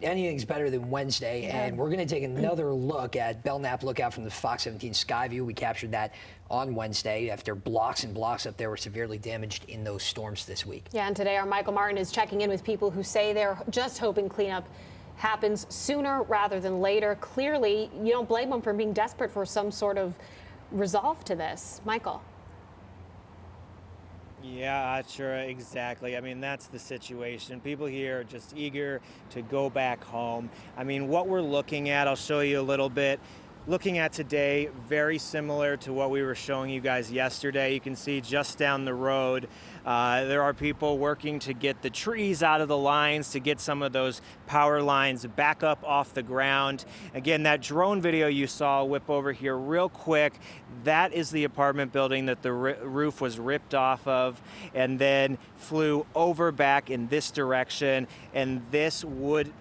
Anything's better than Wednesday, and we're going to take another look at Belknap Lookout from the Fox 17 Skyview. We captured that on Wednesday after blocks and blocks up there were severely damaged in those storms this week. Yeah, and today our Michael Martin is checking in with people who say they're just hoping cleanup happens sooner rather than later. Clearly, you don't blame them for being desperate for some sort of resolve to this. Michael. Yeah, sure, exactly. I mean, that's the situation. People here are just eager to go back home. I mean, what we're looking at, I'll show you a little bit. Looking at today, very similar to what we were showing you guys yesterday. You can see just down the road, there are people working to get the trees out of the lines, to get some of those power lines back up off the ground. Again, that drone video you saw, whip over here real quick, that is the apartment building that the roof was ripped off of and then flew over back in this direction, and this wood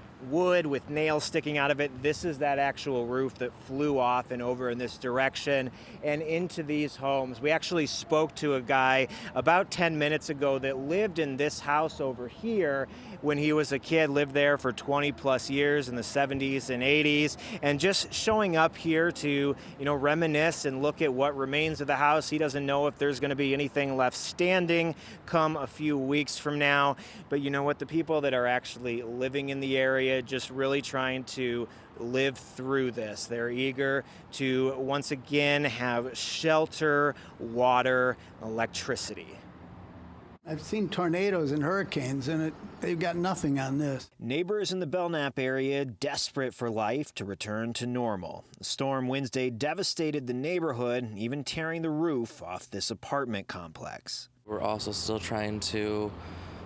with nails sticking out of it. This is that actual roof that flew off and over in this direction and into these homes. We actually spoke to a guy about 10 minutes ago that lived in this house over here when he was a kid, lived there for 20 plus years in the 70s and 80s, and just showing up here to, reminisce and look at what remains of the house. He doesn't know if there's going to be anything left standing come a few weeks from now, but you know what, the people that are actually living in the area just really trying to live through this. They're eager to once again have shelter, water, electricity. I've seen tornadoes and hurricanes, and they've got nothing on this. Neighbors in the Belknap area desperate for life to return to normal. The storm Wednesday devastated the neighborhood, even tearing the roof off this apartment complex. We're also still trying to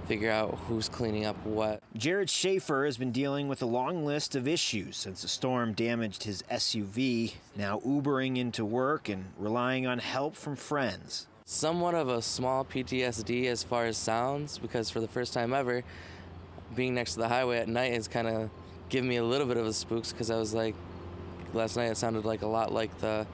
figure out who's cleaning up what. Jared Schaefer has been dealing with a long list of issues since the storm damaged his SUV, now Ubering into work and relying on help from friends. Somewhat of a small PTSD as far as sounds, because for the first time ever, being next to the highway at night has kind of given me a little bit of a spooks, because I was like, last night it sounded like a lot like the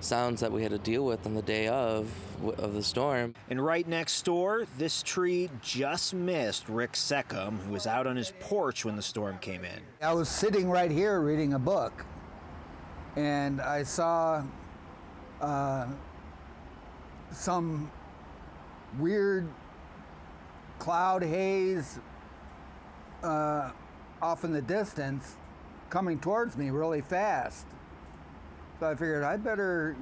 sounds that we had to deal with on the day of the storm. And right next door, this tree just missed Rick Seckham, who was out on his porch when the storm came in. I was sitting right here reading a book, and I saw some weird cloud haze off in the distance coming towards me really fast. So I figured I'd better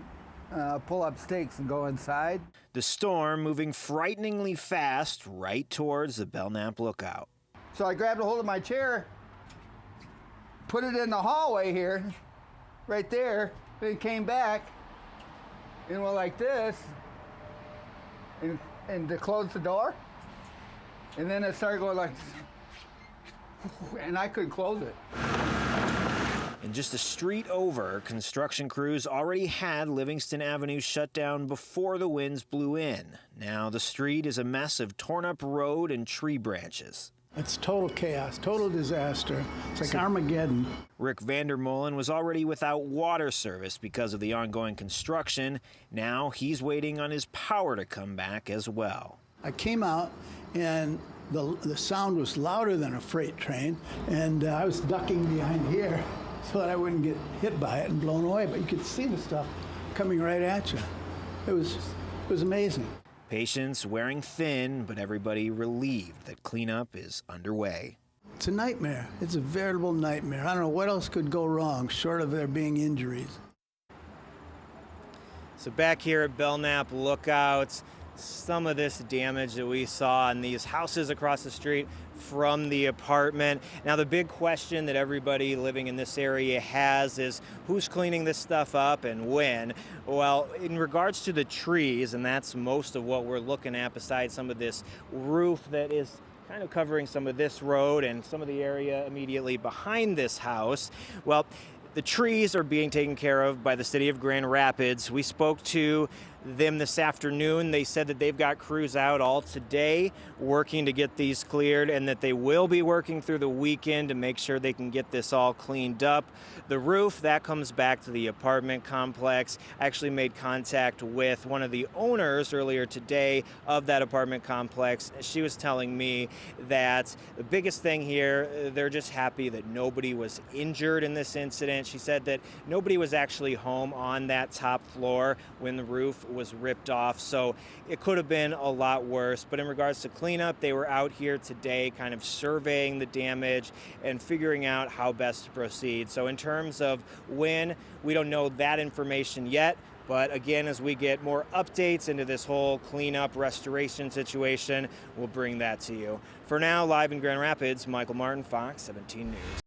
pull up stakes and go inside. The storm moving frighteningly fast right towards the Belknap Lookout. So I grabbed a hold of my chair, put it in the hallway here, right there, then came back and went like this, and to close the door. And then it started going like, and I couldn't close it. And just a street over, construction crews already had Livingston Avenue shut down before the winds blew in. Now the street is a mess of torn up road and tree branches. It's total chaos, total disaster. It's like Armageddon. Rick Vandermolen was already without water service because of the ongoing construction. Now he's waiting on his power to come back as well. I came out and the sound was louder than a freight train, and I was ducking behind here so that I wouldn't get hit by it and blown away, but you could see the stuff coming right at you. It was amazing. Patients wearing thin, but everybody relieved that cleanup is underway. It's a nightmare. It's a veritable nightmare. I don't know what else could go wrong short of there being injuries. So back here at Belknap Lookouts, some of this damage that we saw in these houses across the street from the apartment. Now the big question that everybody living in this area has is who's cleaning this stuff up and when? Well, in regards to the trees, and that's most of what we're looking at besides some of this roof that is kind of covering some of this road and some of the area immediately behind this house, well, the trees are being taken care of by the city of Grand Rapids. We spoke to them this afternoon. They said that they've got crews out all today working to get these cleared, and that they will be working through the weekend to make sure they can get this all cleaned up. The roof, that comes back to the apartment complex. I actually made contact with one of the owners earlier today of that apartment complex. She was telling me that the biggest thing here, they're just happy that nobody was injured in this incident. She said that nobody was actually home on that top floor when the roof was ripped off, so it could have been a lot worse. But in regards to cleanup, they were out here today kind of surveying the damage and figuring out how best to proceed. So in terms of when, we don't know that information yet. But again, as we get more updates into this whole cleanup restoration situation, we'll bring that to you. For now, live in Grand Rapids, Michael Martin, Fox 17 News.